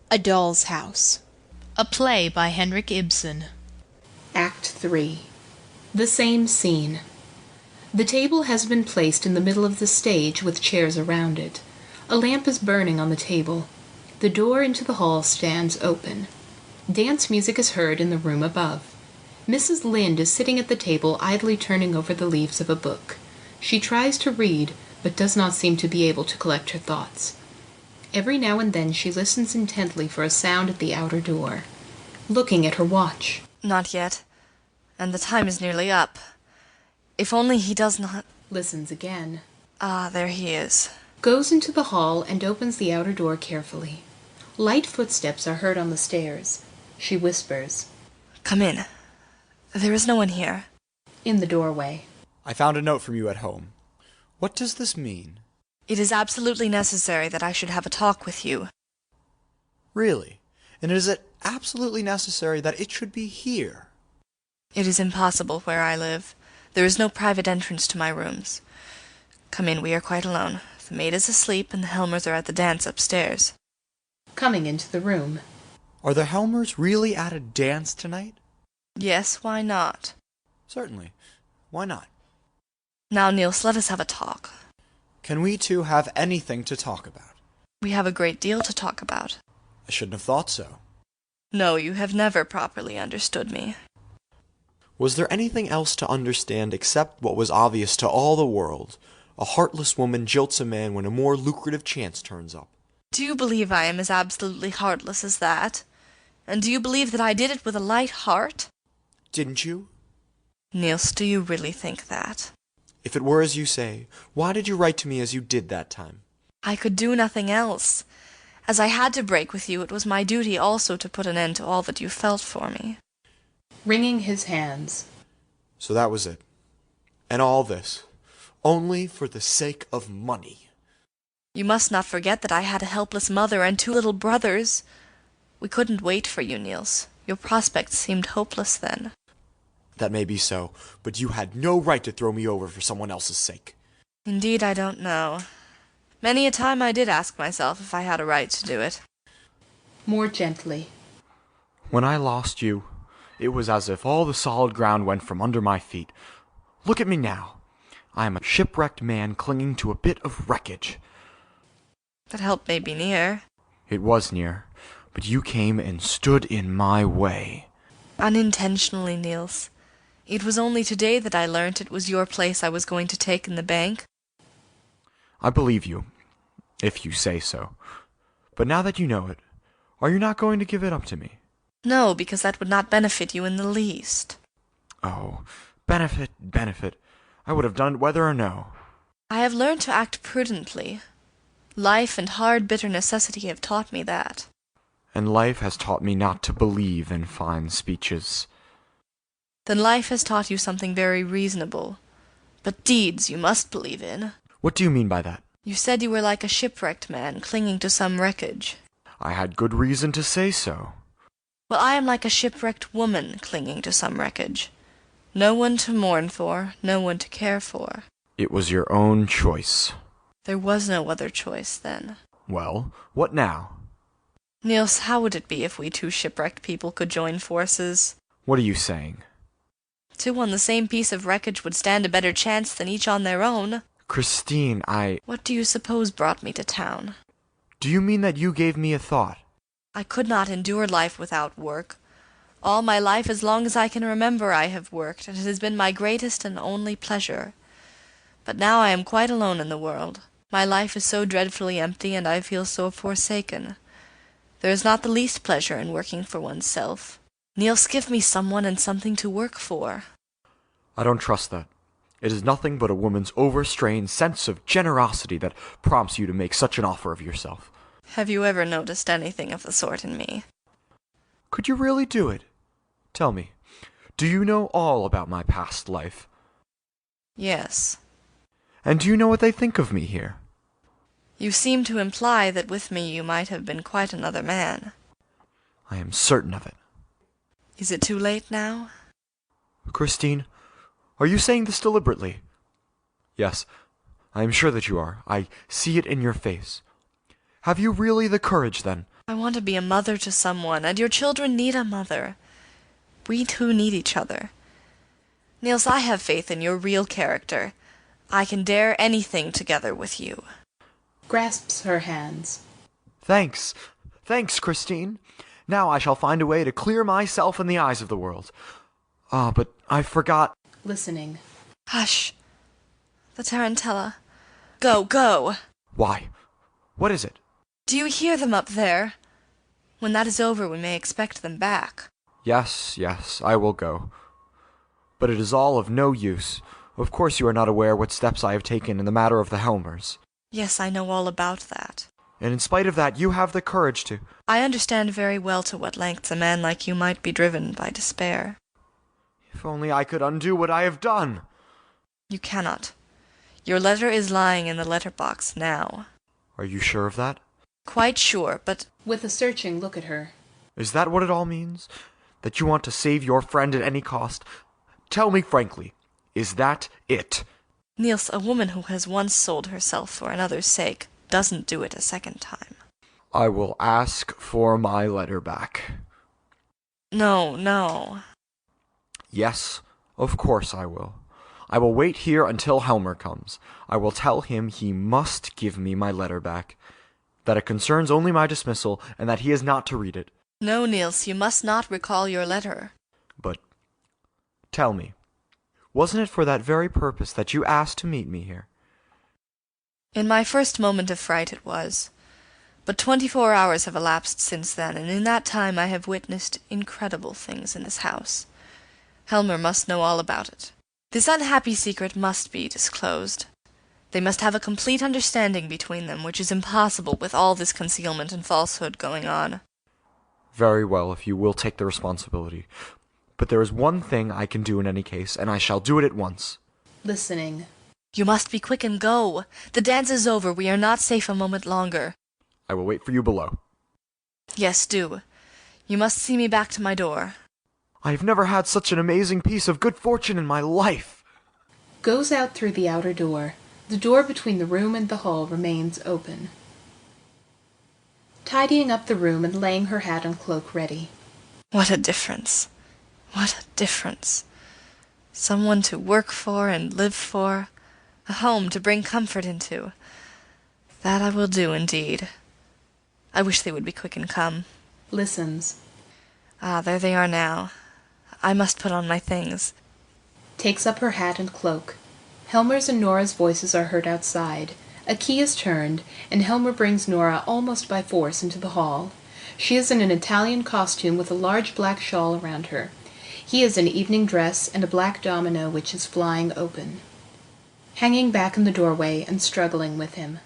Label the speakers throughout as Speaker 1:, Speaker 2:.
Speaker 1: A Doll's House.
Speaker 2: A play by Henrik Ibsen.
Speaker 3: Act 3. The same scene. The table has been placed in the middle of the stage with chairs around it. A lamp is burning on the table. The door into the hall stands open. Dance music is heard in the room above. Mrs. Lynde is sitting at the table idly turning over the leaves of a book. She tries to read, but does not seem to be able to collect her thoughts. Every now and then she listens intently for a sound at the outer door, looking at her watch.
Speaker 4: Not yet. And the time is nearly up. If only he does not...
Speaker 3: Listens again.
Speaker 4: Ah, there he is.
Speaker 3: Goes into the hall and opens the outer door carefully. Light footsteps are heard on the stairs. She whispers.
Speaker 4: Come in. There is no one here.
Speaker 3: In the doorway.
Speaker 5: I found a note from you at home. What does this mean?
Speaker 4: It is absolutely necessary that I should have a talk with you.
Speaker 5: Really? And is it absolutely necessary that it should be here?
Speaker 4: It is impossible where I live. There is no private entrance to my rooms. Come in, we are quite alone. The maid is asleep and the Helmers are at the dance upstairs.
Speaker 3: Coming into the room.
Speaker 5: Are the Helmers really at a dance tonight?
Speaker 4: Yes, why not?
Speaker 5: Certainly. Why not?
Speaker 4: Now, Niels, let us have a talk.
Speaker 5: Can we two have anything to talk about?
Speaker 4: We have a great deal to talk about.
Speaker 5: I shouldn't have thought so.
Speaker 4: No, you have never properly understood me.
Speaker 5: Was there anything else to understand except what was obvious to all the world? A heartless woman jilts a man when a more lucrative chance turns up.
Speaker 4: Do you believe I am as absolutely heartless as that? And do you believe that I did it with a light heart?
Speaker 5: Didn't you?
Speaker 4: Niels, do you really think that?
Speaker 5: If it were as you say, why did you write to me as you did that time?
Speaker 4: I could do nothing else. As I had to break with you, it was my duty also to put an end to all that you felt for me.
Speaker 3: Wringing his hands.
Speaker 5: So that was it. And all this, only for the sake of money.
Speaker 4: You must not forget that I had a helpless mother and 2 little brothers. We couldn't wait for you, Niels. Your prospects seemed hopeless then.
Speaker 5: That may be so, but you had no right to throw me over for someone else's sake.
Speaker 4: Indeed, I don't know. Many a time I did ask myself if I had a right to do it.
Speaker 3: More gently.
Speaker 5: When I lost you, it was as if all the solid ground went from under my feet. Look at me now. I am a shipwrecked man clinging to a bit of wreckage.
Speaker 4: But help may be near.
Speaker 5: It was near, but you came and stood in my way.
Speaker 4: Unintentionally, Niels. It was only today that I learnt it was your place I was going to take in the bank.
Speaker 5: I believe you, if you say so. But now that you know it, are you not going to give it up to me?
Speaker 4: No, because that would not benefit you in the least.
Speaker 5: Oh, benefit. I would have done it whether or no.
Speaker 4: I have learned to act prudently. Life and hard, bitter necessity have taught me that.
Speaker 5: And life has taught me not to believe in fine speeches.
Speaker 4: Then life has taught you something very reasonable. But deeds you must believe in.
Speaker 5: What do you mean by that?
Speaker 4: You said you were like a shipwrecked man clinging to some wreckage.
Speaker 5: I had good reason to say so.
Speaker 4: Well, I am like a shipwrecked woman clinging to some wreckage. No one to mourn for, no one to care for.
Speaker 5: It was your own choice.
Speaker 4: There was no other choice then.
Speaker 5: Well, what now?
Speaker 4: Niels, how would it be if we 2 shipwrecked people could join forces?
Speaker 5: What are you saying?
Speaker 4: 2 on the same piece of wreckage would stand a better chance than each on their own.
Speaker 5: Christine,
Speaker 4: What do you suppose brought me to town?
Speaker 5: Do you mean that you gave me a thought?
Speaker 4: I could not endure life without work. All my life, as long as I can remember, I have worked, and it has been my greatest and only pleasure. But now I am quite alone in the world. My life is so dreadfully empty, and I feel so forsaken. There is not the least pleasure in working for oneself. Niels, give me someone and something to work for.
Speaker 5: I don't trust that. It is nothing but a woman's overstrained sense of generosity that prompts you to make such an offer of yourself.
Speaker 4: Have you ever noticed anything of the sort in me?
Speaker 5: Could you really do it? Tell me, do you know all about my past life?
Speaker 4: Yes.
Speaker 5: And do you know what they think of me here?
Speaker 4: You seem to imply that with me you might have been quite another man.
Speaker 5: I am certain of it.
Speaker 4: Is it too late now?
Speaker 5: Christine, are you saying this deliberately? Yes, I am sure that you are. I see it in your face. Have you really the courage, then,
Speaker 4: I want to be a mother to someone, and your children need a mother. We two need each other. Niels, I have faith in your real character. I can dare anything together with you.
Speaker 3: Grasps her hands.
Speaker 5: Thanks. Thanks, Christine. Now I shall find a way to clear myself in the eyes of the world. Ah, but I forgot.
Speaker 3: Listening.
Speaker 4: Hush. The tarantella. Go, go.
Speaker 5: Why? What is it?
Speaker 4: Do you hear them up there? When that is over, we may expect them back.
Speaker 5: Yes, yes, I will go. But it is all of no use. Of course you are not aware what steps I have taken in the matter of the Helmers.
Speaker 4: Yes, I know all about that.
Speaker 5: And in spite of that, you have the courage to...
Speaker 4: I understand very well to what lengths a man like you might be driven by despair.
Speaker 5: If only I could undo what I have done!
Speaker 4: You cannot. Your letter is lying in the letterbox now.
Speaker 5: Are you sure of that?
Speaker 4: Quite sure, but...
Speaker 3: With a searching look at her.
Speaker 5: Is that what it all means? That you want to save your friend at any cost? Tell me frankly, is that it?
Speaker 4: Niels, a woman who has once sold herself for another's sake doesn't do it a second time.
Speaker 5: I will ask for my letter back.
Speaker 4: No, no.
Speaker 5: Yes, of course I will. I will wait here until Helmer comes. I will tell him he must give me my letter back, that it concerns only my dismissal, and that he is not to read it.
Speaker 4: No, Niels, you must not recall your letter.
Speaker 5: But tell me, wasn't it for that very purpose that you asked to meet me here?
Speaker 4: In my first moment of fright it was. But 24 hours have elapsed since then, and in that time I have witnessed incredible things in this house. Helmer must know all about it. This unhappy secret must be disclosed. They must have a complete understanding between them, which is impossible with all this concealment and falsehood going on.
Speaker 5: Very well, if you will take the responsibility. But there is one thing I can do in any case, and I shall do it at once.
Speaker 3: Listening.
Speaker 4: You must be quick and go. The dance is over. We are not safe a moment longer.
Speaker 5: I will wait for you below.
Speaker 4: Yes, do. You must see me back to my door.
Speaker 5: I have never had such an amazing piece of good fortune in my life.
Speaker 3: Goes out through the outer door. The door between the room and the hall remains open. Tidying up the room and laying her hat and cloak ready.
Speaker 4: What a difference. What a difference. Someone to work for and live for. A home to bring comfort into. That I will do, indeed. I wish they would be quick and come.
Speaker 3: Listens.
Speaker 4: Ah, there they are now. I must put on my things.
Speaker 3: Takes up her hat and cloak. Helmer's and Nora's voices are heard outside. A key is turned, and Helmer brings Nora almost by force into the hall. She is in an Italian costume with a large black shawl around her. He is in evening dress and a black domino which is flying open. Hanging back in the doorway and struggling with him.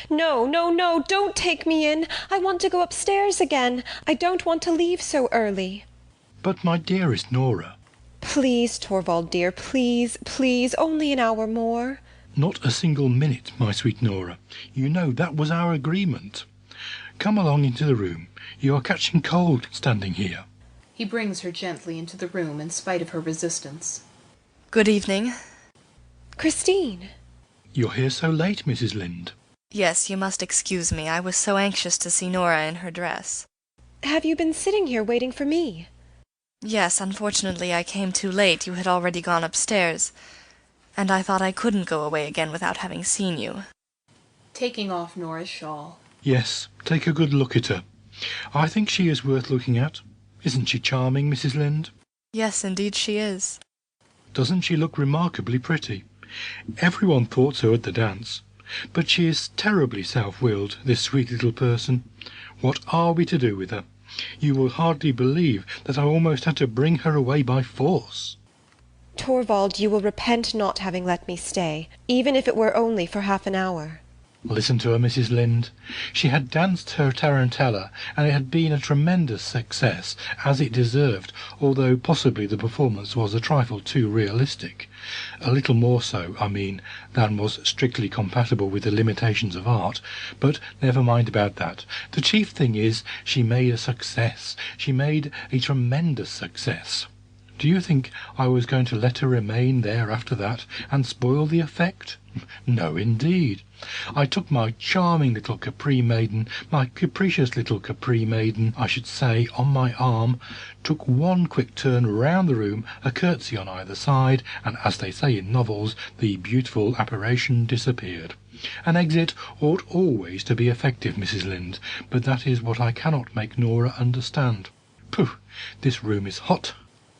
Speaker 1: No, no, no, don't take me in. I want to go upstairs again. I don't want to leave so early.
Speaker 6: But my dearest Nora.
Speaker 1: Please, Torvald dear, please, please, only an hour more.
Speaker 6: Not a single minute, my sweet Nora. You know that was our agreement. Come along into the room. You are catching cold standing here.
Speaker 3: He brings her gently into the room in spite of her resistance.
Speaker 4: Good evening.
Speaker 1: Christine.
Speaker 6: You're here so late, Mrs. Lynde.
Speaker 4: Yes, you must excuse me. I was so anxious to see Nora in her dress.
Speaker 1: Have you been sitting here waiting for me?
Speaker 4: Yes, unfortunately I came too late. You had already gone upstairs. And I thought I couldn't go away again without having seen you.
Speaker 3: Taking off Nora's shawl.
Speaker 6: Yes, take a good look at her. I think she is worth looking at. Isn't she charming, Mrs. Lynde?
Speaker 4: Yes, indeed she is.
Speaker 6: Doesn't she look remarkably pretty? Everyone thought so at the dance. But she is terribly self-willed, this sweet little person. What are we to do with her? You will hardly believe that I almost had to bring her away by force.
Speaker 1: Torvald, you will repent not having let me stay, even if it were only for half an hour.
Speaker 6: Listen to her, Mrs. Lynde. She had danced her tarantella, and it had been a tremendous success, as it deserved, although possibly the performance was a trifle too realistic. A little more so, I mean, than was strictly compatible with the limitations of art. But never mind about that. The chief thing is, she made a success. She made a tremendous success. Do you think I was going to let her remain there after that and spoil the effect? No, indeed. I took my charming little Capri maiden, my capricious little Capri maiden, I should say, on my arm, took one quick turn round the room, a curtsy on either side, and, as they say in novels, the beautiful apparition disappeared. An exit ought always to be effective, Mrs. Lynde, but that is what I cannot make Nora understand. Pooh! This room is hot.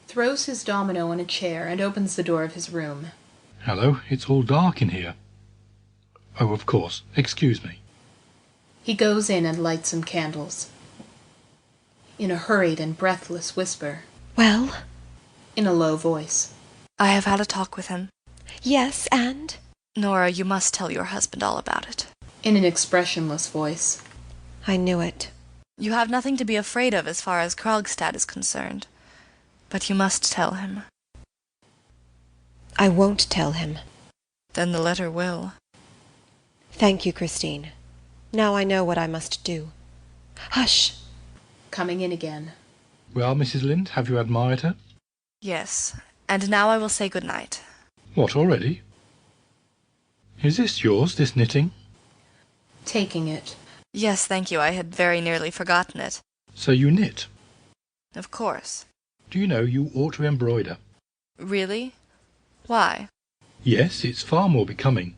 Speaker 3: Throws his domino on a chair and opens the door of his room.
Speaker 6: Hello, it's all dark in here. Oh, of course. Excuse me.
Speaker 3: He goes in and lights some candles. In a hurried and breathless whisper.
Speaker 1: Well?
Speaker 3: In a low voice.
Speaker 4: I have had a talk with him.
Speaker 1: Yes, and?
Speaker 4: Nora, you must tell your husband all about it.
Speaker 3: In an expressionless voice.
Speaker 1: I knew it.
Speaker 4: You have nothing to be afraid of as far as Krogstad is concerned. But you must tell him.
Speaker 1: I won't tell him.
Speaker 4: Then the letter will.
Speaker 1: Thank you, Christine. Now I know what I must do. Hush!
Speaker 3: Coming in again.
Speaker 6: Well, Mrs. Lynde, have you admired her?
Speaker 4: Yes, and now I will say good night.
Speaker 6: What, already? Is this yours, this knitting?
Speaker 3: Taking it.
Speaker 4: Yes, thank you. I had very nearly forgotten it.
Speaker 6: So you knit?
Speaker 4: Of course.
Speaker 6: Do you know you ought to embroider?
Speaker 4: Really? Why?
Speaker 6: Yes, it's far more becoming.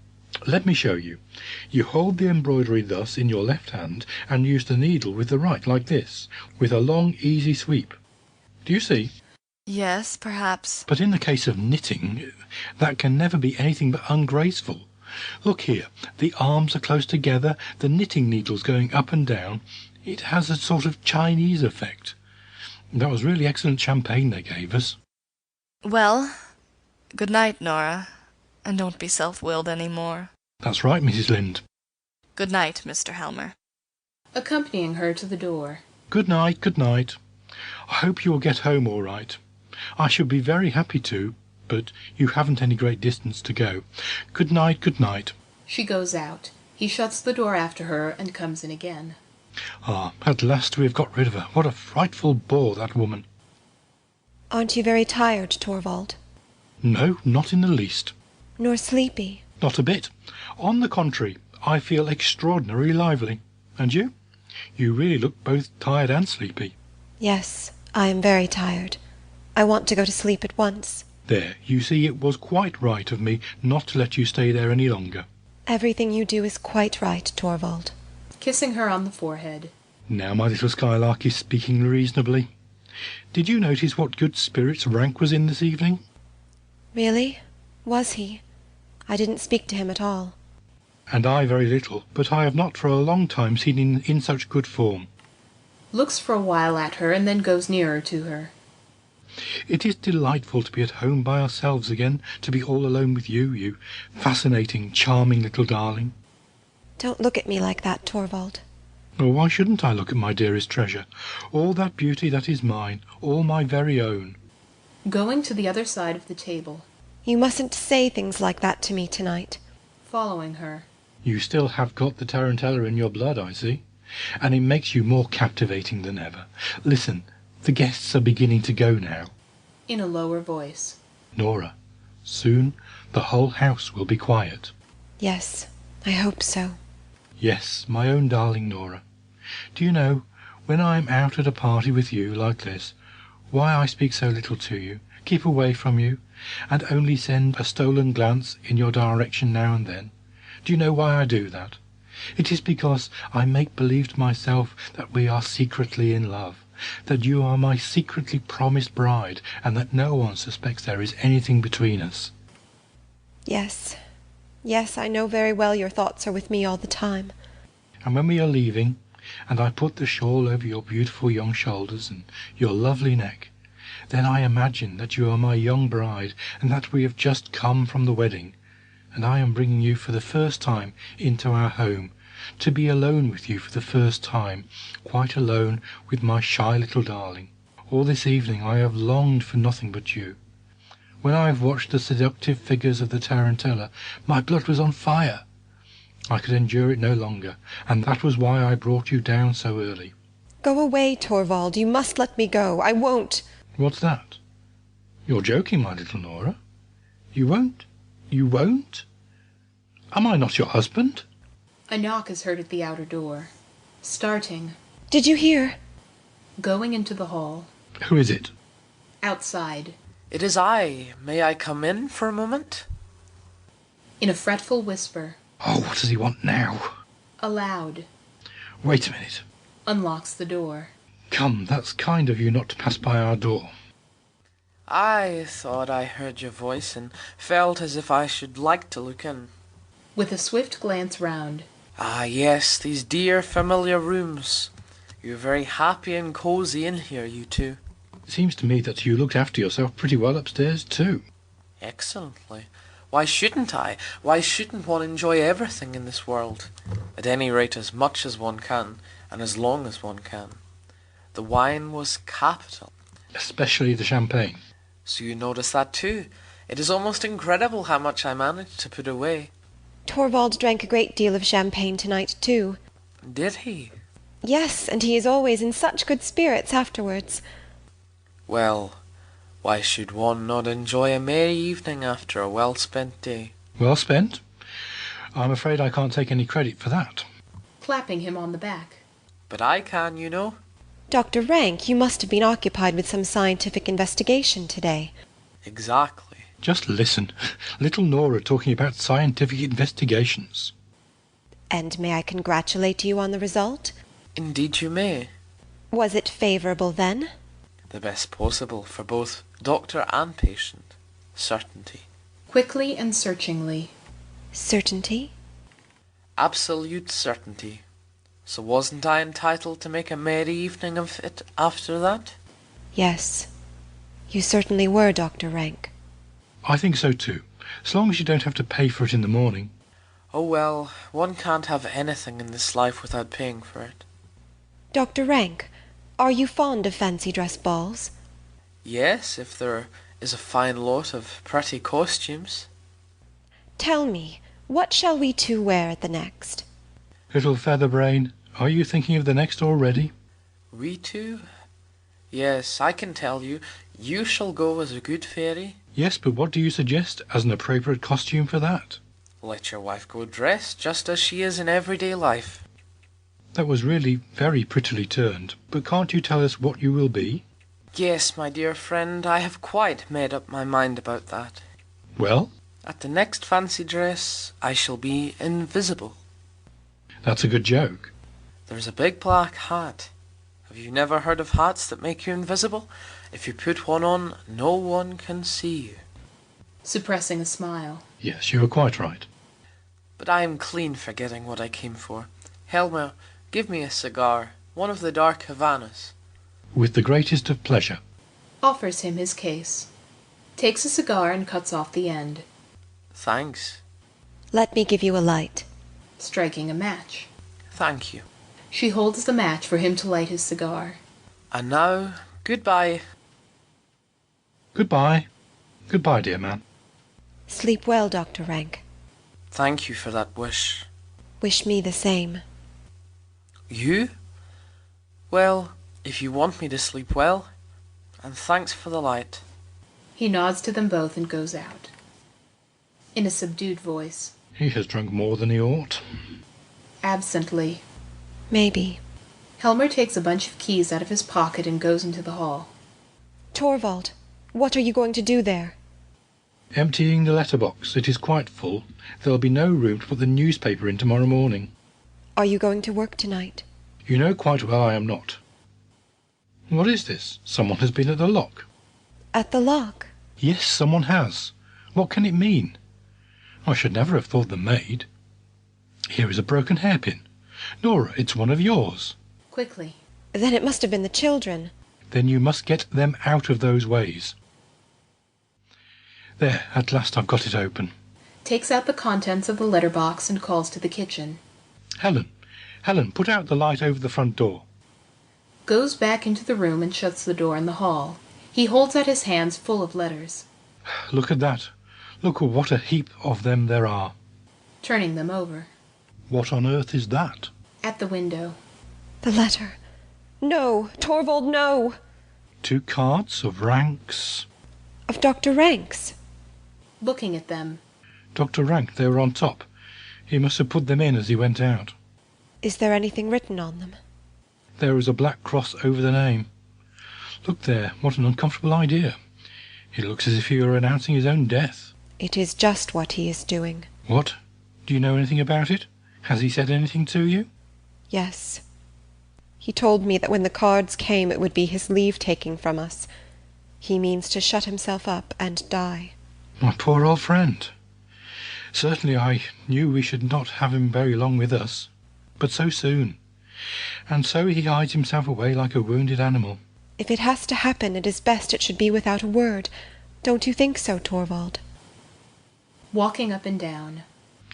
Speaker 6: Let me show you. You hold the embroidery thus in your left hand and use the needle with the right, like this, with a long, easy sweep. Do you see?
Speaker 4: Yes, perhaps.
Speaker 6: But in the case of knitting, that can never be anything but ungraceful. Look here, the arms are close together, the knitting needle's going up and down. It has a sort of Chinese effect. That was really excellent champagne they gave us.
Speaker 4: Well, good night, Nora, and don't be self-willed any more.
Speaker 6: That's right, Mrs. Lynde.
Speaker 4: Good night, Mr. Helmer.
Speaker 3: Accompanying her to the door.
Speaker 6: Good night, good night. I hope you will get home all right. I should be very happy to, but you haven't any great distance to go. Good night, good night.
Speaker 3: She goes out. He shuts the door after her and comes in again.
Speaker 6: Ah, at last we have got rid of her. What a frightful bore, that woman.
Speaker 1: Aren't you very tired, Torvald?
Speaker 6: No, not in the least.
Speaker 1: Nor sleepy?
Speaker 6: Not a bit. On the contrary, I feel extraordinarily lively. And you? You really look both tired and sleepy.
Speaker 1: Yes, I am very tired. I want to go to sleep at once.
Speaker 6: There, you see, it was quite right of me not to let you stay there any longer.
Speaker 1: Everything you do is quite right, Torvald.
Speaker 3: Kissing her on the forehead.
Speaker 6: Now my little Skylark is speaking reasonably. Did you notice what good spirits Rank was in this evening?
Speaker 1: Really? Was he? I didn't speak to him at all.
Speaker 6: And I very little, but I have not for a long time seen him in such good form.
Speaker 3: Looks for a while at her and then goes nearer to her.
Speaker 6: It is delightful to be at home by ourselves again, to be all alone with you, you fascinating, charming little darling.
Speaker 1: Don't look at me like that, Torvald.
Speaker 6: Oh, why shouldn't I look at my dearest treasure? All that beauty that is mine, all my very own.
Speaker 3: Going to the other side of the table.
Speaker 1: You mustn't say things like that to me tonight.
Speaker 3: Following her.
Speaker 6: You still have got the tarantella in your blood, I see, and it makes you more captivating than ever. Listen, the guests are beginning to go now.
Speaker 3: In a lower voice.
Speaker 6: Nora, soon the whole house will be quiet.
Speaker 1: Yes, I hope so.
Speaker 6: Yes, my own darling Nora. Do you know, when I am out at a party with you like this, why I speak so little to you, keep away from you, and only send a stolen glance in your direction now and then? Do you know why I do that? It is because I make believe to myself that we are secretly in love, that you are my secretly promised bride, and that no one suspects there is anything between us.
Speaker 1: Yes. Yes, I know very well your thoughts are with me all the time.
Speaker 6: And when we are leaving, and I put the shawl over your beautiful young shoulders and your lovely neck, then I imagine that you are my young bride, and that we have just come from the wedding, and I am bringing you for the first time into our home, to be alone with you for the first time, quite alone with my shy little darling. All this evening I have longed for nothing but you. When I have watched the seductive figures of the tarantella, my blood was on fire. I could endure it no longer, and that was why I brought you down so early.
Speaker 1: Go away, Torvald. You must let me go. I won't.
Speaker 6: What's that? You're joking, my little Nora. You won't? You won't? Am I not your husband?
Speaker 3: A knock is heard at the outer door. Starting.
Speaker 1: Did you hear?
Speaker 3: Going into the hall.
Speaker 6: Who is it?
Speaker 3: Outside.
Speaker 7: It is I. May I come in for a moment?
Speaker 3: In a fretful whisper.
Speaker 6: Oh, what does he want now?
Speaker 3: Aloud.
Speaker 6: Wait a minute.
Speaker 3: Unlocks the door.
Speaker 6: Come, that's kind of you not to pass by our door.
Speaker 7: I thought I heard your voice and felt as if I should like to look in.
Speaker 3: With a swift glance round.
Speaker 7: Ah, yes, these dear familiar rooms. You're very happy and cosy in here, you two.
Speaker 6: It seems to me that you looked after yourself pretty well upstairs too.
Speaker 7: Excellently. Why shouldn't I? Why shouldn't one enjoy everything in this world? At any rate, as much as one can, and as long as one can. The wine was capital.
Speaker 6: Especially the champagne.
Speaker 7: So you notice that too. It is almost incredible how much I managed to put away.
Speaker 1: Torvald drank a great deal of champagne tonight, too.
Speaker 7: Did he?
Speaker 1: Yes, and he is always in such good spirits afterwards.
Speaker 7: Well, why should one not enjoy a merry evening after a well-spent day?
Speaker 6: Well spent? I'm afraid I can't take any credit for that.
Speaker 3: Clapping him on the back.
Speaker 7: But I can, you know.
Speaker 1: Dr. Rank, you must have been occupied with some scientific investigation today.
Speaker 7: Exactly.
Speaker 6: Just listen. Little Nora talking about scientific investigations.
Speaker 1: And may I congratulate you on the result?
Speaker 7: Indeed you may.
Speaker 1: Was it favourable then?
Speaker 7: The best possible for both doctor and patient. Certainty.
Speaker 3: Quickly and searchingly.
Speaker 1: Certainty?
Speaker 7: Absolute certainty. So wasn't I entitled to make a merry evening of it after that?
Speaker 1: Yes. You certainly were, Dr. Rank.
Speaker 6: I think so too. As long as you don't have to pay for it in the morning.
Speaker 7: Oh well, one can't have anything in this life without paying for it.
Speaker 1: Dr. Rank, are you fond of fancy dress balls?
Speaker 7: Yes, if there is a fine lot of pretty costumes.
Speaker 1: Tell me, what shall we two wear at the next?
Speaker 6: Little Featherbrain, are you thinking of the next already?
Speaker 7: We two? Yes, I can tell you. You shall go as a good fairy.
Speaker 6: Yes, but what do you suggest as an appropriate costume for that?
Speaker 7: Let your wife go dressed just as she is in everyday life.
Speaker 6: That was really very prettily turned, but can't you tell us what you will be?
Speaker 7: Yes, my dear friend, I have quite made up my mind about that.
Speaker 6: Well?
Speaker 7: At the next fancy dress, I shall be invisible.
Speaker 6: That's a good joke.
Speaker 7: There's a big black hat. Have you never heard of hats that make you invisible? If you put one on, no one can see you.
Speaker 3: Suppressing a smile.
Speaker 6: Yes, you are quite right.
Speaker 7: But I am clean forgetting what I came for. Helmer, give me a cigar, one of the dark Havanas.
Speaker 6: With the greatest of pleasure.
Speaker 3: Offers him his case. Takes a cigar and cuts off the end.
Speaker 7: Thanks.
Speaker 1: Let me give you a light.
Speaker 3: Striking a match.
Speaker 7: Thank you.
Speaker 3: She holds the match for him to light his cigar.
Speaker 7: And now, goodbye.
Speaker 6: Goodbye. Goodbye, dear man.
Speaker 1: Sleep well, Dr. Rank.
Speaker 7: Thank you for that wish.
Speaker 1: Wish me the same.
Speaker 7: You? Well, if you want me to sleep well, and thanks for the light.
Speaker 3: He nods to them both and goes out. In a subdued voice.
Speaker 6: He has drunk more than he ought.
Speaker 3: Absently.
Speaker 1: Maybe.
Speaker 3: Helmer takes a bunch of keys out of his pocket and goes into the hall.
Speaker 1: Torvald, what are you going to do there?
Speaker 6: Emptying the letterbox. It is quite full. There'll be no room to put the newspaper in tomorrow morning.
Speaker 1: Are you going to work tonight?
Speaker 6: You know quite well I am not. What is this? Someone has been at the lock.
Speaker 1: At the lock?
Speaker 6: Yes, someone has. What can it mean? I should never have thought the maid. Here is a broken hairpin. Nora, it's one of yours.
Speaker 3: Quickly.
Speaker 1: Then it must have been the children.
Speaker 6: Then you must get them out of those ways. There, at last I've got it open.
Speaker 3: Takes out the contents of the letterbox and calls to the kitchen.
Speaker 6: Helen, put out the light over the front door.
Speaker 3: Goes back into the room and shuts the door in the hall. He holds out his hands full of letters.
Speaker 6: Look at that. Look what a heap of them there are.
Speaker 3: Turning them over.
Speaker 6: What on earth is that?
Speaker 3: At the window.
Speaker 1: The letter. No, Torvald, no.
Speaker 6: 2 cards of ranks.
Speaker 1: Of Dr. Rank's?
Speaker 3: Looking at them.
Speaker 6: Dr. Rank, they were on top. He must have put them in as he went out.
Speaker 1: Is there anything written on them?
Speaker 6: There is a black cross over the name. Look there, what an uncomfortable idea. It looks as if he were announcing his own death.
Speaker 1: It is just what he is doing.
Speaker 6: What? Do you know anything about it? Has he said anything to you?
Speaker 1: Yes. He told me that when the cards came it would be his leave-taking from us. He means to shut himself up and die.
Speaker 6: My poor old friend. Certainly I knew we should not have him very long with us, but so soon. And so he hides himself away like a wounded animal.
Speaker 1: If it has to happen, it is best it should be without a word. Don't you think so, Torvald?
Speaker 3: Walking up and down.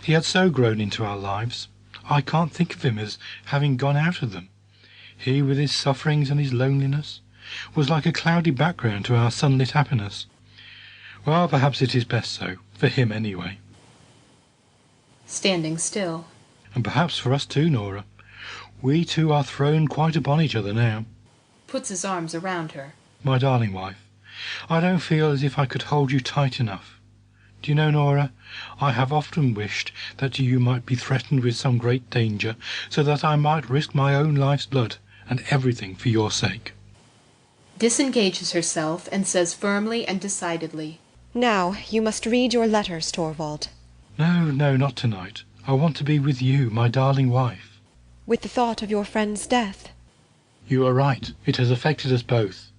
Speaker 6: He had so grown into our lives. I can't think of him as having gone out of them. He, with his sufferings and his loneliness, was like a cloudy background to our sunlit happiness. Well, perhaps it is best so, for him anyway.
Speaker 3: Standing still.
Speaker 6: And perhaps for us too, Nora. We two are thrown quite upon each other now.
Speaker 3: Puts his arms around her.
Speaker 6: My darling wife, I don't feel as if I could hold you tight enough. Do you know, Nora, I have often wished that you might be threatened with some great danger, so that I might risk my own life's blood and everything for your sake.
Speaker 3: Disengages herself and says firmly and decidedly,
Speaker 1: Now, you must read your letters, Torvald.
Speaker 6: No, not tonight. I want to be with you, my darling wife.
Speaker 1: With the thought of your friend's death.
Speaker 6: You are right. It has affected us both.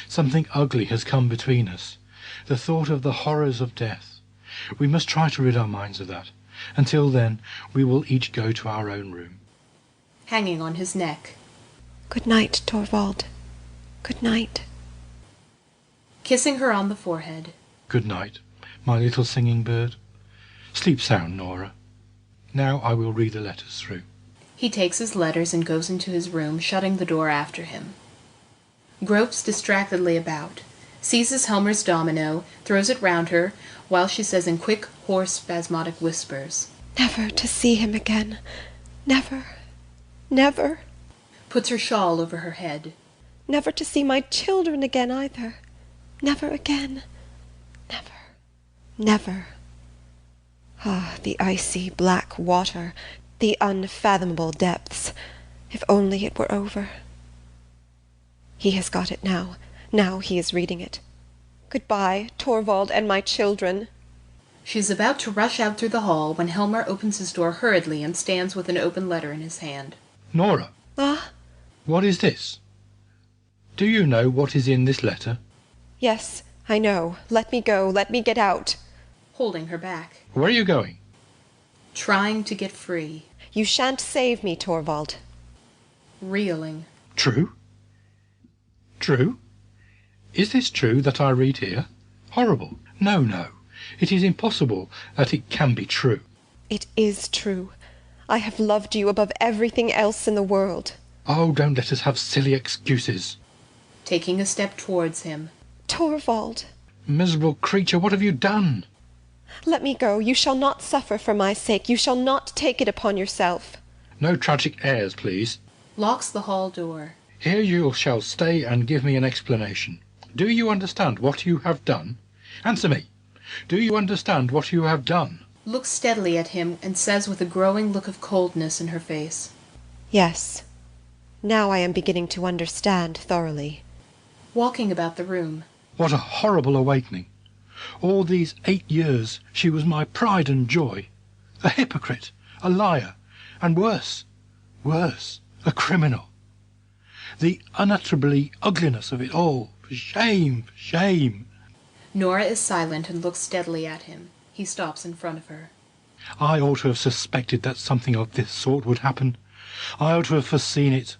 Speaker 6: Something ugly has come between us. The thought of the horrors of death. We must try to rid our minds of that. Until then, we will each go to our own room.
Speaker 3: hanging on his neck.
Speaker 1: Good night, Torvald. Good night.
Speaker 3: Kissing her on the forehead.
Speaker 6: Good night, my little singing bird. Sleep sound, Nora. Now I will read the letters through.
Speaker 3: He takes his letters and goes into his room, shutting the door after him. Gropes distractedly about, seizes Helmer's domino, throws it round her, while she says in quick, hoarse, spasmodic whispers,
Speaker 1: Never to see him again. Never. Never.
Speaker 3: puts her shawl over her head.
Speaker 1: Never to see my children again either. Never again. Never. Never. Ah, the icy black water, the unfathomable depths. If only it were over. He has got it now. Now he is reading it. Goodbye, Torvald and my children.
Speaker 3: She is about to rush out through the hall when Helmer opens his door hurriedly and stands with an open letter in his hand.
Speaker 6: Nora,
Speaker 1: Ah,
Speaker 6: what is this? Do you know what is in this letter?
Speaker 1: yes, I know. Let me go. Let me get out.
Speaker 3: Holding her back.
Speaker 6: Where are you going?
Speaker 3: Trying to get free.
Speaker 1: You shan't save me, Torvald.
Speaker 3: Reeling.
Speaker 6: True? True? Is this true that I read here? Horrible. No, no. It is impossible that it can be true.
Speaker 1: It is true. I have loved you above everything else in the world.
Speaker 6: Oh, don't let us have silly excuses.
Speaker 3: Taking a step towards him.
Speaker 1: Torvald,
Speaker 6: Miserable creature, what have you done?
Speaker 1: let me go. You shall not suffer for my sake. You shall not take it upon yourself.
Speaker 6: No tragic airs, please.
Speaker 3: Locks the hall door.
Speaker 6: Here you shall stay and give me an explanation. Do you understand what you have done? Answer me. Do you understand what you have done?
Speaker 3: Looks steadily at him and says with a growing look of coldness in her face.
Speaker 1: Yes. Now I am beginning to understand thoroughly.
Speaker 3: Walking about the room.
Speaker 6: What a horrible awakening. All these 8 years she was my pride and joy. A hypocrite, a liar, and worse, a criminal. The unutterably ugliness of it all. For shame, for shame.
Speaker 3: Nora is silent and looks steadily at him. He stops in front of her.
Speaker 6: I ought to have suspected that something of this sort would happen. I ought to have foreseen it.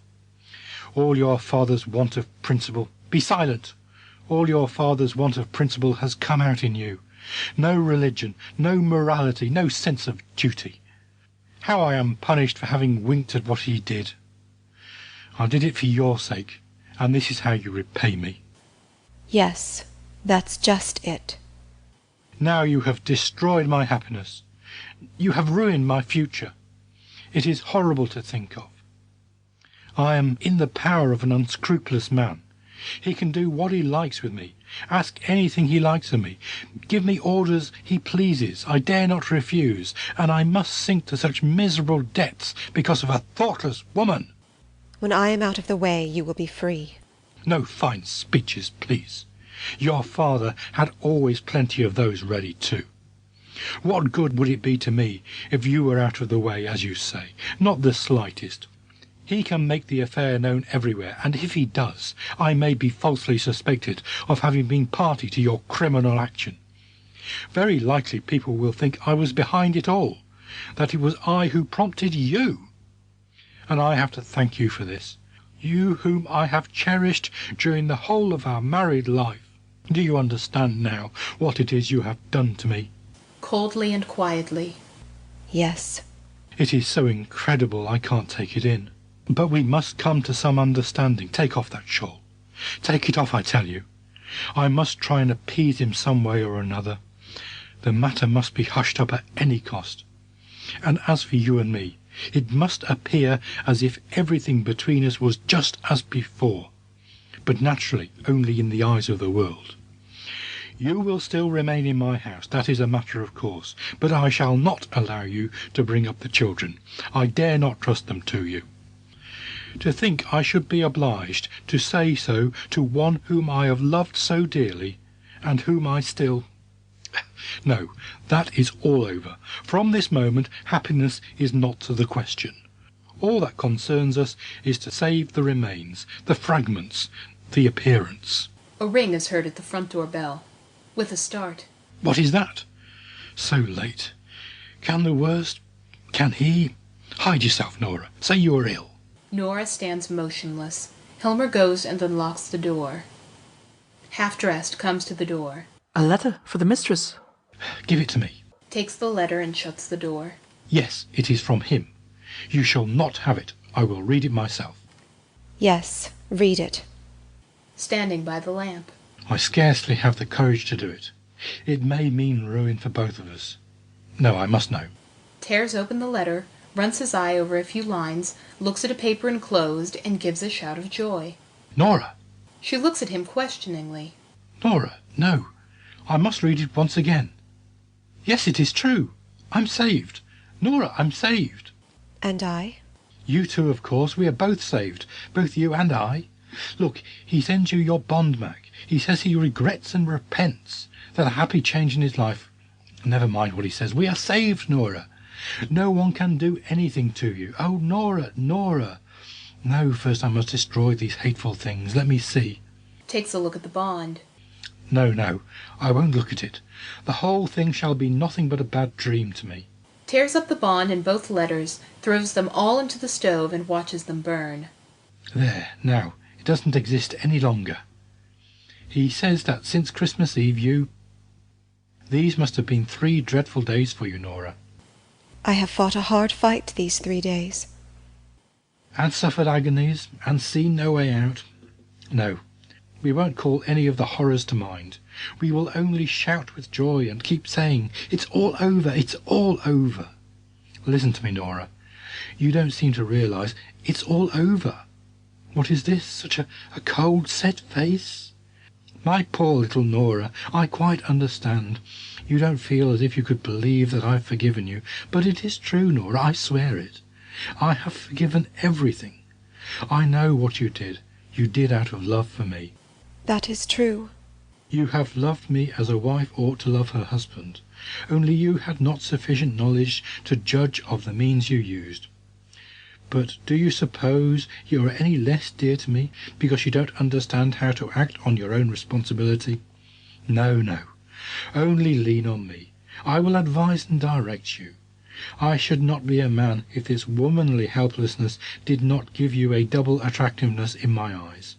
Speaker 6: All your father's want of principle. Be silent. All your father's want of principle has come out in you. No religion, no morality, no sense of duty. How I am punished for having winked at what he did. I did it for your sake, and this is how you repay me.
Speaker 1: Yes, that's just it.
Speaker 6: Now you have destroyed my happiness. You have ruined my future. It is horrible to think of. I am in the power of an unscrupulous man. He can do what he likes with me, ask anything he likes of me, give me orders he pleases. I dare not refuse, and I must sink to such miserable depths because of a thoughtless woman.
Speaker 1: When I am out of the way, you will be free.
Speaker 6: No fine speeches, please. Your father had always plenty of those ready too. What good would it be to me if you were out of the way, as you say? Not the slightest. He can make the affair known everywhere, and if he does, I may be falsely suspected of having been party to your criminal action. Very likely people will think I was behind it all, that it was I who prompted you. And I have to thank you for this, you whom I have cherished during the whole of our married life. Do you understand now what it is you have done to me?
Speaker 3: Coldly and quietly.
Speaker 1: Yes.
Speaker 6: It is so incredible I can't take it in. But we must come to some understanding. Take off that shawl. Take it off, I tell you. I must try and appease him some way or another. The matter must be hushed up at any cost. And as for you and me, it must appear as if everything between us was just as before, but naturally only in the eyes of the world. You will still remain in my house, that is a matter of course, but I shall not allow you to bring up the children. I dare not trust them to you. To think I should be obliged to say so to one whom I have loved so dearly, and whom I still... No, that is all over. From this moment happiness is not the question. All that concerns us is to save the remains, the fragments, the appearance.
Speaker 3: A ring is heard at the front door bell. With a start.
Speaker 6: What is that? So late. Can the worst... Can he... Hide yourself, Nora. Say you are ill.
Speaker 3: Nora stands motionless. Hilmer goes and unlocks the door. Half-dressed, comes to the door.
Speaker 8: A letter for the mistress.
Speaker 6: Give it to me.
Speaker 3: Takes the letter and shuts the door.
Speaker 6: Yes, it is from him. You shall not have it. I will read it myself.
Speaker 1: Yes, read it.
Speaker 3: Standing by the lamp.
Speaker 6: I scarcely have the courage to do it. It may mean ruin for both of us. No, I must know.
Speaker 3: Tears open the letter, runs his eye over a few lines, looks at a paper enclosed, and gives a shout of joy.
Speaker 6: Nora!
Speaker 3: She looks at him questioningly.
Speaker 6: Nora, no. I must read it once again. Yes, it is true. I'm saved. Nora, I'm saved.
Speaker 1: And I?
Speaker 6: You too, of course. We are both saved. Both you and I. Look, he sends you your bond back. He says he regrets and repents. That a happy change in his life. Never mind what he says. We are saved, Nora. No one can do anything to you. Oh, Nora, Nora. No, first I must destroy these hateful things. Let me see.
Speaker 3: Takes a look at the bond.
Speaker 6: No, no, I won't look at it. The whole thing shall be nothing but a bad dream to me.
Speaker 3: Tears up the bond and both letters, throws them all into the stove and watches them burn.
Speaker 6: There, now, it doesn't exist any longer. He says that since Christmas Eve you... These must have been 3 dreadful days for you, Nora.
Speaker 1: I have fought a hard fight these 3 days.
Speaker 6: And suffered agonies, and seen no way out. No, we won't call any of the horrors to mind. We will only shout with joy and keep saying, "It's all over, it's all over." Listen to me, Nora. You don't seem to realise it's all over. What is this? Such a cold, set face? My poor little Nora, I quite understand. You don't feel as if you could believe that I've forgiven you, but it is true, Nora, I swear it. I have forgiven everything. I know what you did. You did out of love for me.
Speaker 1: That is true.
Speaker 6: You have loved me as a wife ought to love her husband, only you had not sufficient knowledge to judge of the means you used. But do you suppose you are any less dear to me because you don't understand how to act on your own responsibility? No, no. Only lean on me. I will advise and direct you. I should not be a man if this womanly helplessness did not give you a double attractiveness in my eyes.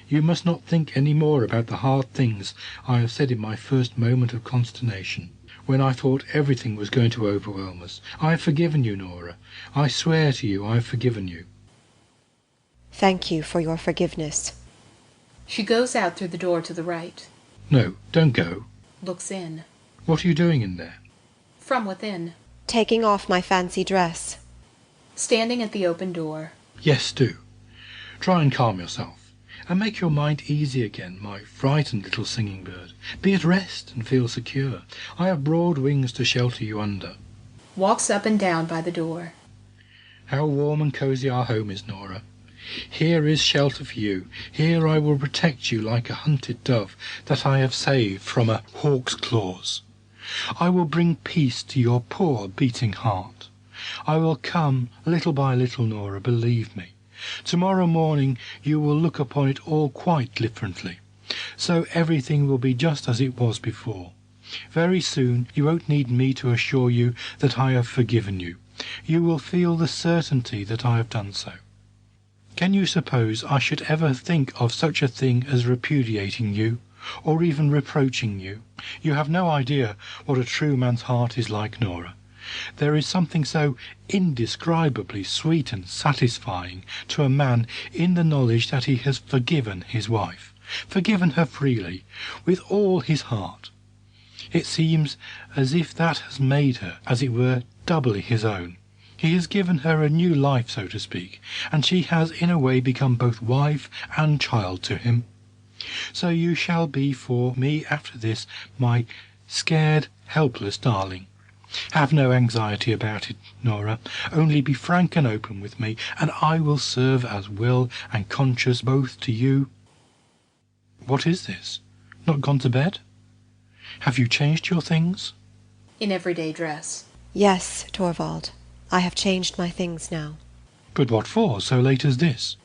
Speaker 6: You must not think any more about the hard things I have said in my first moment of consternation, when I thought everything was going to overwhelm us. I have forgiven you, Nora. I swear to you I have forgiven you.
Speaker 1: Thank you for your forgiveness.
Speaker 3: She goes out through the door to the right.
Speaker 6: No, don't go.
Speaker 3: Looks in.
Speaker 6: What are you doing in there?
Speaker 3: From within.
Speaker 1: Taking off my fancy dress.
Speaker 3: Standing at the open door.
Speaker 6: Yes, do. Try and calm yourself. and make your mind easy again, my frightened little singing bird. Be at rest and feel secure. I have broad wings to shelter you under.
Speaker 3: Walks up and down by the door.
Speaker 6: How warm and cosy our home is, Nora. Here is shelter for you. Here I will protect you like a hunted dove that I have saved from a hawk's claws. I will bring peace to your poor beating heart. I will come little by little, Nora, believe me. Tomorrow morning you will look upon it all quite differently. So everything will be just as it was before. Very soon you won't need me to assure you that I have forgiven you. You will feel the certainty that I have done so. Can you suppose I should ever think of such a thing as repudiating you, or even reproaching you? You have no idea what a true man's heart is like, Nora. There is something so indescribably sweet and satisfying to a man in the knowledge that he has forgiven his wife, forgiven her freely, with all his heart. It seems as if that has made her, as it were, doubly his own. He has given her a new life, so to speak, and she has in a way become both wife and child to him. So you shall be for me after this, my scared, helpless darling. Have no anxiety about it, Nora. Only be frank and open with me, and I will serve as will and conscience both to you. What is this? Not gone to bed? Have you changed your things?
Speaker 3: In everyday dress.
Speaker 1: Yes, Torvald. I have changed my things now.
Speaker 6: But what for, so late as this?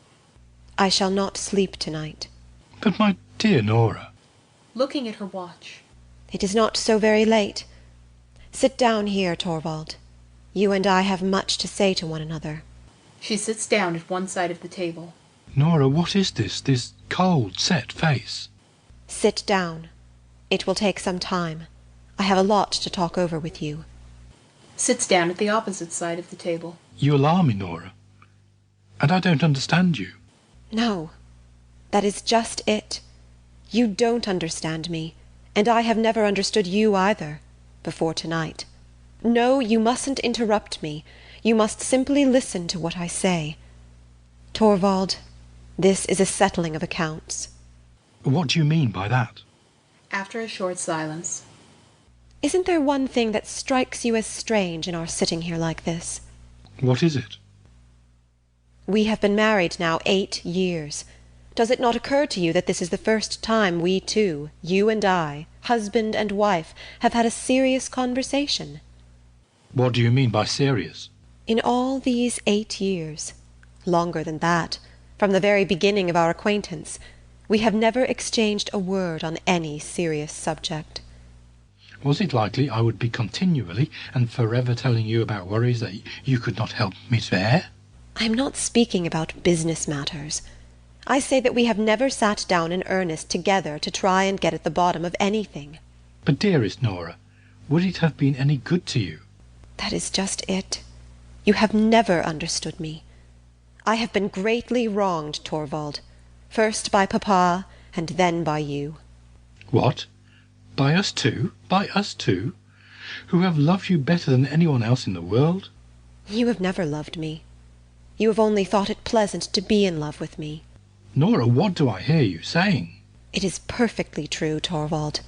Speaker 1: I shall not sleep tonight.
Speaker 6: But my dear Nora.
Speaker 3: Looking at her watch.
Speaker 1: It is not so very late. Sit down here, Torvald. You and I have much to say to one another.
Speaker 3: She sits down at one side of the table.
Speaker 6: Nora, what is this cold, set face?
Speaker 1: Sit down. It will take some time. I have a lot to talk over with you.
Speaker 3: Sits down at the opposite side of the table.
Speaker 6: You alarm me, Nora. And I don't understand you.
Speaker 1: No, that is just it. You don't understand me, and I have never understood you either, before tonight. No, you mustn't interrupt me. You must simply listen to what I say. Torvald, this is a settling of accounts.
Speaker 6: What do you mean by that?
Speaker 3: After a short silence.
Speaker 1: Isn't there one thing that strikes you as strange in our sitting here like this?
Speaker 6: What is it?
Speaker 1: We have been married now 8 years. Does it not occur to you that this is the first time we two, you and I, husband and wife, have had a serious conversation?
Speaker 6: What do you mean by serious?
Speaker 1: In all these 8 years, longer than that, from the very beginning of our acquaintance, we have never exchanged a word on any serious subject.
Speaker 6: Was it likely I would be continually and forever telling you about worries that you could not help me to bear?
Speaker 1: I am not speaking about business matters. I say that we have never sat down in earnest together to try and get at the bottom of anything.
Speaker 6: But dearest Nora, would it have been any good to you?
Speaker 1: That is just it. You have never understood me. I have been greatly wronged, Torvald, first by papa and then by you.
Speaker 6: What? By us two? By us two? Who have loved you better than anyone else in the world?
Speaker 1: You have never loved me. You have only thought it pleasant to be in love with me.
Speaker 6: Nora, what do I hear you saying?
Speaker 1: It is perfectly true, Torvald.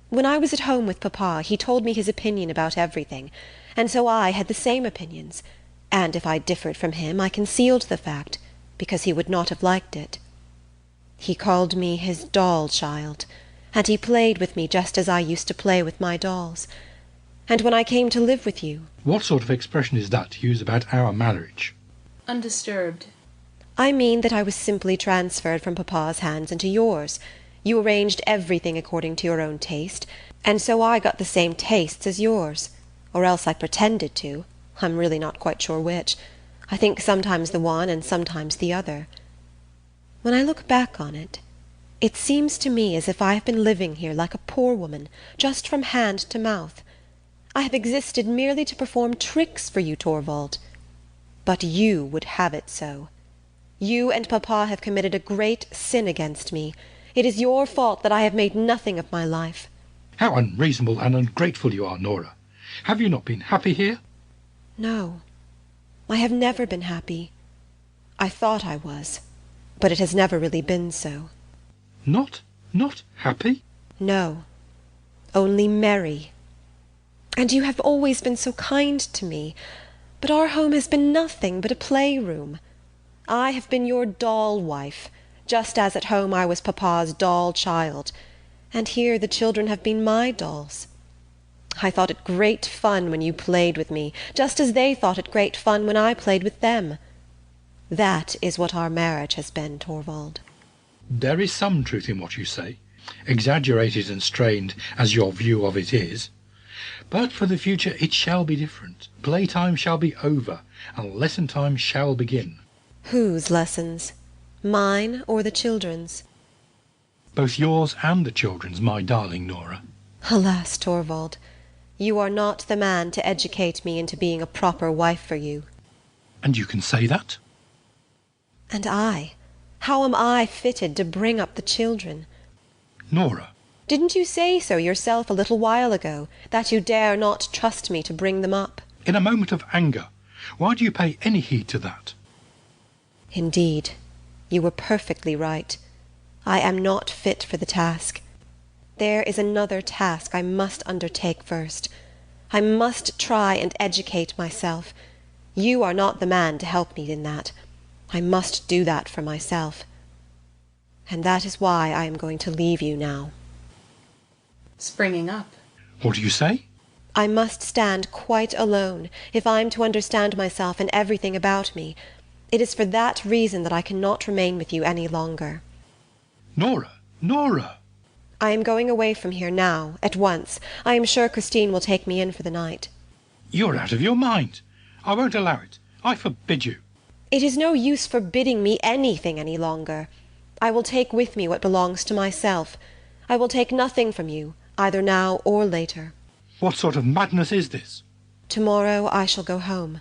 Speaker 1: When I was at home with papa, he told me his opinion about everything, and so I had the same opinions, and if I differed from him, I concealed the fact, because he would not have liked it. He called me his doll child, and he played with me just as I used to play with my dolls. And when I came to live with you—
Speaker 6: What sort of expression is that to use about our marriage?
Speaker 3: Undisturbed.
Speaker 1: I mean that I was simply transferred from papa's hands into yours. You arranged everything according to your own taste, and so I got the same tastes as yours. Or else I pretended to. I'm really not quite sure which. I think sometimes the one and sometimes the other. When I look back on it, it seems to me as if I have been living here like a poor woman, just from hand to mouth. I have existed merely to perform tricks for you, Torvald. But you would have it so. You and papa have committed a great sin against me. It is your fault that I have made nothing of my life.
Speaker 6: How unreasonable and ungrateful you are, Nora. Have you not been happy here?
Speaker 1: No, I have never been happy. I thought I was. but it has never really been so.
Speaker 6: Not happy?
Speaker 1: No, only merry. And you have always been so kind to me, but our home has been nothing but a playroom. I have been your doll wife, just as at home I was papa's doll child, and here the children have been my dolls. I thought it great fun when you played with me, just as they thought it great fun when I played with them. That is what our marriage has been, Torvald.
Speaker 6: There is some truth in what you say, exaggerated and strained as your view of it is. But for the future it shall be different. Playtime shall be over, and lesson time shall begin.
Speaker 1: Whose lessons? Mine or the children's?
Speaker 6: Both yours and the children's, my darling Nora.
Speaker 1: Alas, Torvald, you are not the man to educate me into being a proper wife for you.
Speaker 6: And you can say that?
Speaker 1: And I? How am I fitted to bring up the children?
Speaker 6: Nora.
Speaker 1: Didn't you say so yourself a little while ago, that you dare not trust me to bring them up?
Speaker 6: In a moment of anger, why do you pay any heed to that?
Speaker 1: Indeed, you were perfectly right. I am not fit for the task. There is another task I must undertake first. I must try and educate myself. You are not the man to help me in that. I must do that for myself. And that is why I am going to leave you now.
Speaker 3: Springing up.
Speaker 6: What do you say?
Speaker 1: I must stand quite alone if I'm to understand myself and everything about me. It is for that reason that I cannot remain with you any longer.
Speaker 6: Nora! Nora!
Speaker 1: I am going away from here now, at once. I am sure Christine will take me in for the night.
Speaker 6: You're out of your mind. I won't allow it. I forbid you.
Speaker 1: It is no use forbidding me anything any longer. I will take with me what belongs to myself. I will take nothing from you, either now or later.
Speaker 6: What sort of madness is this?
Speaker 1: Tomorrow I shall go home.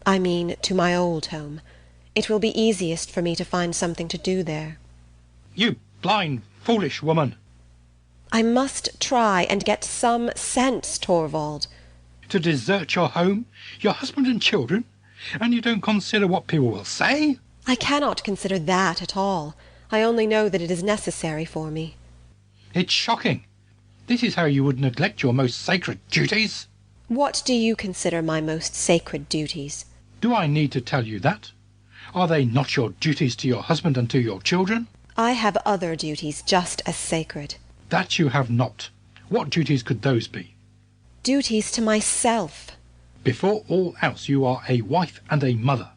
Speaker 1: I mean, to my old home. It will be easiest for me to find something to do there.
Speaker 6: You blind, foolish woman!
Speaker 1: I must try and get some sense, Torvald.
Speaker 6: To desert your home, your husband and children, and you don't consider what people will say?
Speaker 1: I cannot consider that at all. I only know that it is necessary for me.
Speaker 6: It's shocking. This is how you would neglect your most sacred duties?
Speaker 1: What do you consider my most sacred duties?
Speaker 6: Do I need to tell you that? Are they not your duties to your husband and to your children?
Speaker 1: I have other duties just as sacred.
Speaker 6: That you have not. What duties could those be?
Speaker 1: Duties to myself.
Speaker 6: Before all else, you are a wife and a mother.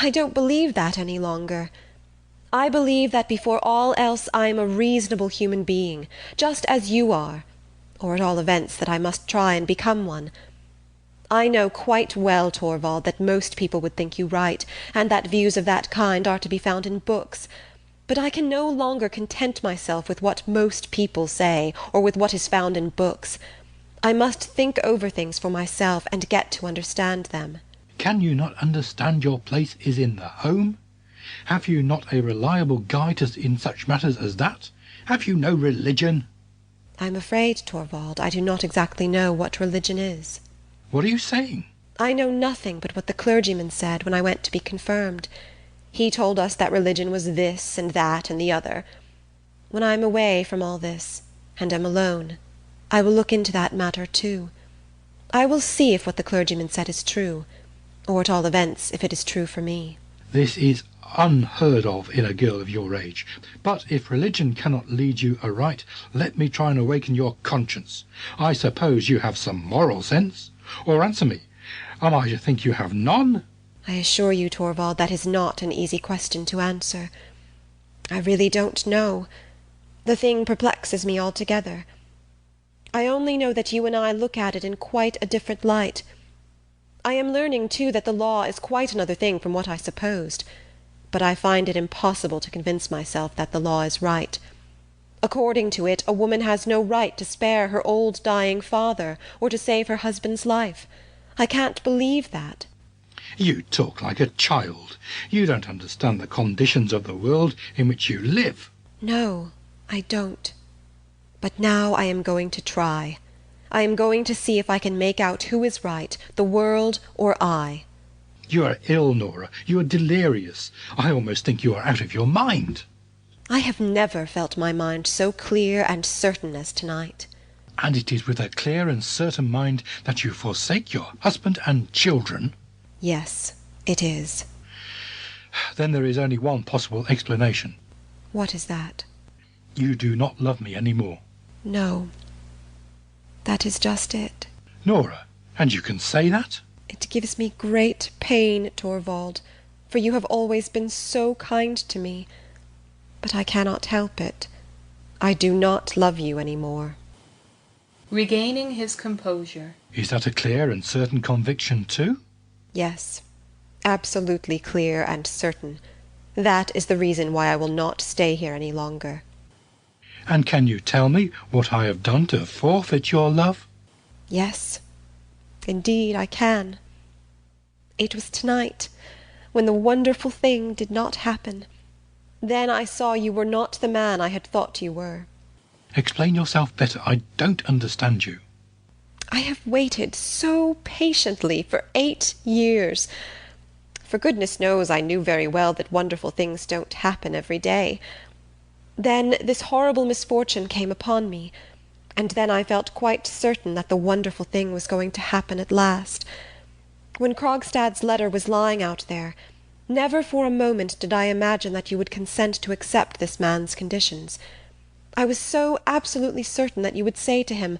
Speaker 1: I don't believe that any longer. I believe that before all else I am a reasonable human being, just as you are, or at all events that I must try and become one. I know quite well, Torvald, that most people would think you right, and that views of that kind are to be found in books, but I can no longer content myself with what most people say, or with what is found in books. I must think over things for myself and get to understand them.
Speaker 6: Can you not understand your place is in the home? Have you not a reliable guide in such matters as that? Have you no religion?
Speaker 1: I'm afraid, Torvald, I do not exactly know what religion is.
Speaker 6: What are you saying?
Speaker 1: I know nothing but what the clergyman said when I went to be confirmed. He told us that religion was this and that and the other. When I am away from all this, and am alone, I will look into that matter too. I will see if what the clergyman said is true, or at all events if it is true for me.
Speaker 6: This is unheard of in a girl of your age. But if religion cannot lead you aright, let me try and awaken your conscience. I suppose you have some moral sense? Or answer me, am I to think you have none?
Speaker 1: I assure you, Torvald, that is not an easy question to answer. I really don't know. The thing perplexes me altogether. I only know that you and I look at it in quite a different light. I am learning, too, that the law is quite another thing from what I supposed, but I find it impossible to convince myself that the law is right. According to it, a woman has no right to spare her old dying father, or to save her husband's life. I can't believe that.
Speaker 6: You talk like a child. You don't understand the conditions of the world in which you live.
Speaker 1: No, I don't. But now I am going to try. I am going to see if I can make out who is right, the world or I.
Speaker 6: You are ill, Nora. You are delirious. I almost think you are out of your mind.
Speaker 1: I have never felt my mind so clear and certain as tonight.
Speaker 6: And it is with a clear and certain mind that you forsake your husband and children?
Speaker 1: Yes, it is.
Speaker 6: Then there is only one possible explanation.
Speaker 1: What is that?
Speaker 6: You do not love me any more.
Speaker 1: No. That is just it.
Speaker 6: Nora, and you can say that?
Speaker 1: It gives me great pain, Torvald, for you have always been so kind to me. But I cannot help it. I do not love you any more.
Speaker 3: Regaining his composure.
Speaker 6: Is that a clear and certain conviction too?
Speaker 1: Yes, absolutely clear and certain. That is the reason why I will not stay here any longer.
Speaker 6: And can you tell me what I have done to forfeit your love?
Speaker 1: Yes, indeed I can. It was tonight, when the wonderful thing did not happen. Then I saw you were not the man I had thought you were.
Speaker 6: Explain yourself better. I don't understand you.
Speaker 1: I have waited so patiently for 8 years. For goodness knows I knew very well that wonderful things don't happen every day. Then this horrible misfortune came upon me, and then I felt quite certain that the wonderful thing was going to happen at last. When Krogstad's letter was lying out there, never for a moment did I imagine that you would consent to accept this man's conditions. I was so absolutely certain that you would say to him,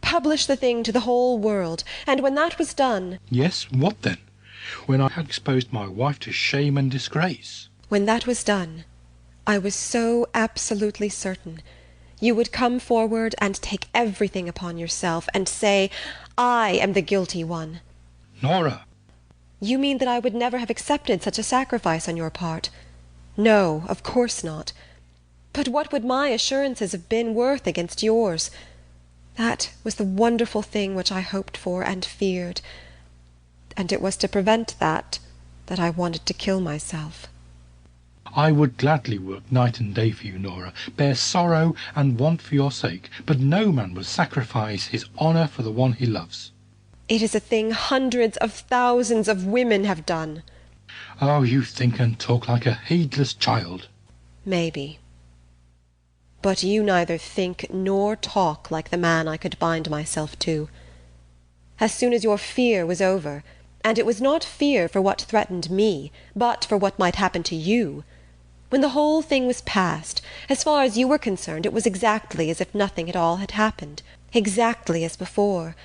Speaker 1: "Publish the thing to the whole world," and when that was done—
Speaker 6: Yes, what then? When I had exposed my wife to shame and disgrace?
Speaker 1: When that was done, I was so absolutely certain you would come forward and take everything upon yourself and say, "I am the guilty one."
Speaker 6: Nora!
Speaker 1: You mean that I would never have accepted such a sacrifice on your part? No, of course not. But what would my assurances have been worth against yours? That was the wonderful thing which I hoped for and feared. And it was to prevent that I wanted to kill myself.
Speaker 6: I would gladly work night and day for you, Nora, bear sorrow and want for your sake, but no man would sacrifice his honour for the one he loves.
Speaker 1: It is a thing hundreds of thousands of women have done.
Speaker 6: Oh, you think and talk like a heedless child.
Speaker 1: Maybe. But you neither think nor talk like the man I could bind myself to. As soon as your fear was over, and it was not fear for what threatened me, but for what might happen to you, when the whole thing was past, as far as you were concerned, it was exactly as if nothing at all had happened, exactly as before.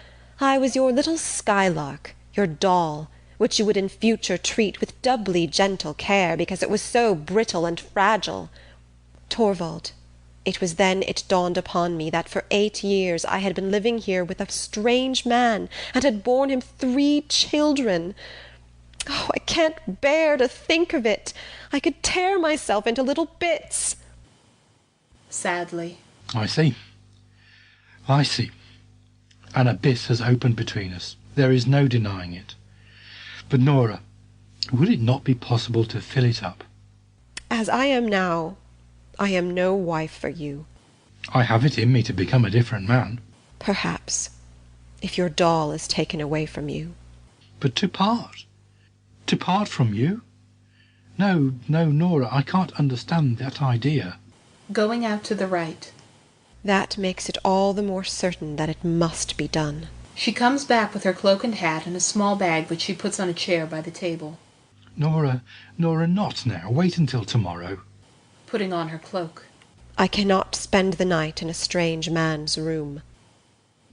Speaker 1: I was your little skylark, your doll, which you would in future treat with doubly gentle care because it was so brittle and fragile. Torvald, it was then it dawned upon me that for 8 years I had been living here with a strange man and had borne him 3 children. Oh, I can't bear to think of it. I could tear myself into little bits.
Speaker 3: Sadly.
Speaker 6: I see. An abyss has opened between us. There is no denying it. But, Nora, would it not be possible to fill it up?
Speaker 1: As I am now, I am no wife for you.
Speaker 6: I have it in me to become a different man.
Speaker 1: Perhaps, if your doll is taken away from you.
Speaker 6: But to part? To part from you? No, Nora, I can't understand that idea.
Speaker 3: Going out to the right.
Speaker 1: That makes it all the more certain that it must be done.
Speaker 3: She comes back with her cloak and hat and a small bag which she puts on a chair by the table.
Speaker 6: Nora, not now. Wait until tomorrow.
Speaker 3: Putting on her cloak.
Speaker 1: I cannot spend the night in a strange man's room.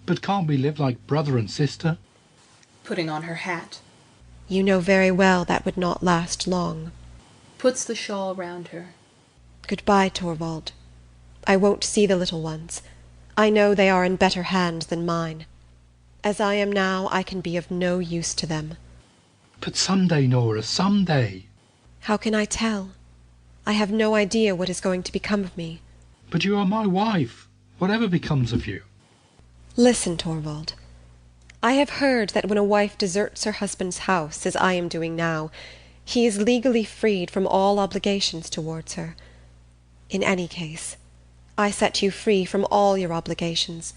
Speaker 6: But can't we live like brother and sister?
Speaker 3: Putting on her hat.
Speaker 1: You know very well that would not last long.
Speaker 3: Puts the shawl round her.
Speaker 1: Goodbye, Torvald. I won't see the little ones. I know they are in better hands than mine. As I am now, I can be of no use to them.
Speaker 6: But some day, Nora, some day.
Speaker 1: How can I tell? I have no idea what is going to become of me.
Speaker 6: But you are my wife. Whatever becomes of you.
Speaker 1: Listen, Torvald. I have heard that when a wife deserts her husband's house, as I am doing now, he is legally freed from all obligations towards her. In any case, I set you free from all your obligations.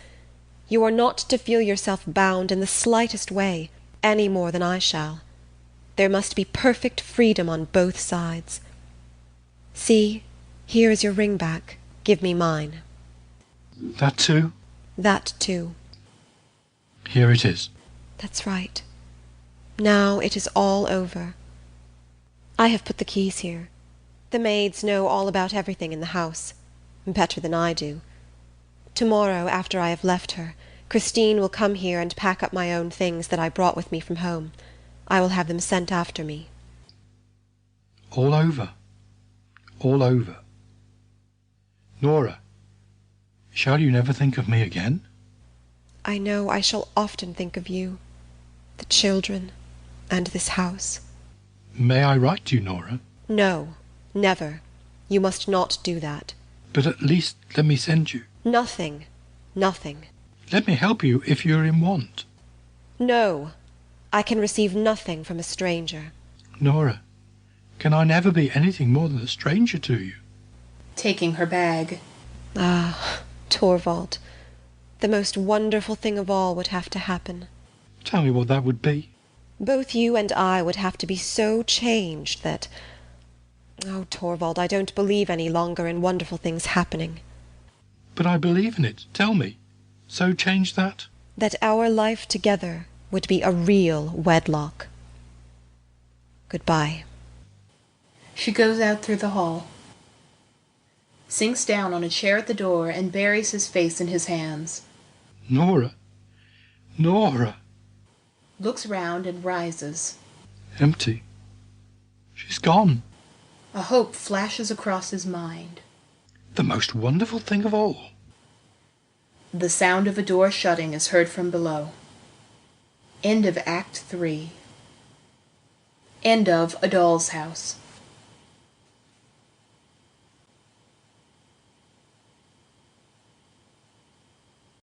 Speaker 1: You are not to feel yourself bound in the slightest way, any more than I shall. There must be perfect freedom on both sides. See, here is your ring back. Give me mine.
Speaker 6: That too?
Speaker 1: That too.
Speaker 6: Here it is.
Speaker 1: That's right. Now it is all over. I have put the keys here. The maids know all about everything in the house, better than I do. Tomorrow, after I have left her, Christine will come here and pack up my own things that I brought with me from home. I will have them sent after me.
Speaker 6: All over. All over. Nora, shall you never think of me again?
Speaker 1: I know I shall often think of you, the children, and this house.
Speaker 6: May I write to you, Nora?
Speaker 1: No, never. You must not do that.
Speaker 6: But at least let me send you.
Speaker 1: Nothing. Nothing.
Speaker 6: Let me help you if you're in want.
Speaker 1: No. I can receive nothing from a stranger.
Speaker 6: Nora, can I never be anything more than a stranger to you?
Speaker 3: Taking her bag.
Speaker 1: Ah, Torvald. The most wonderful thing of all would have to happen.
Speaker 6: Tell me what that would be.
Speaker 1: Both you and I would have to be so changed that... Oh, Torvald, I don't believe any longer in wonderful things happening.
Speaker 6: But I believe in it. Tell me. So change that?
Speaker 1: That our life together would be a real wedlock. Goodbye.
Speaker 3: She goes out through the hall, sinks down on a chair at the door, and buries his face in his hands.
Speaker 6: Nora. Nora.
Speaker 3: Looks round and rises.
Speaker 6: Empty. She's gone.
Speaker 3: A hope flashes across his mind.
Speaker 6: The most wonderful thing of all.
Speaker 3: The sound of a door shutting is heard from below. End of Act 3. End of A Doll's House.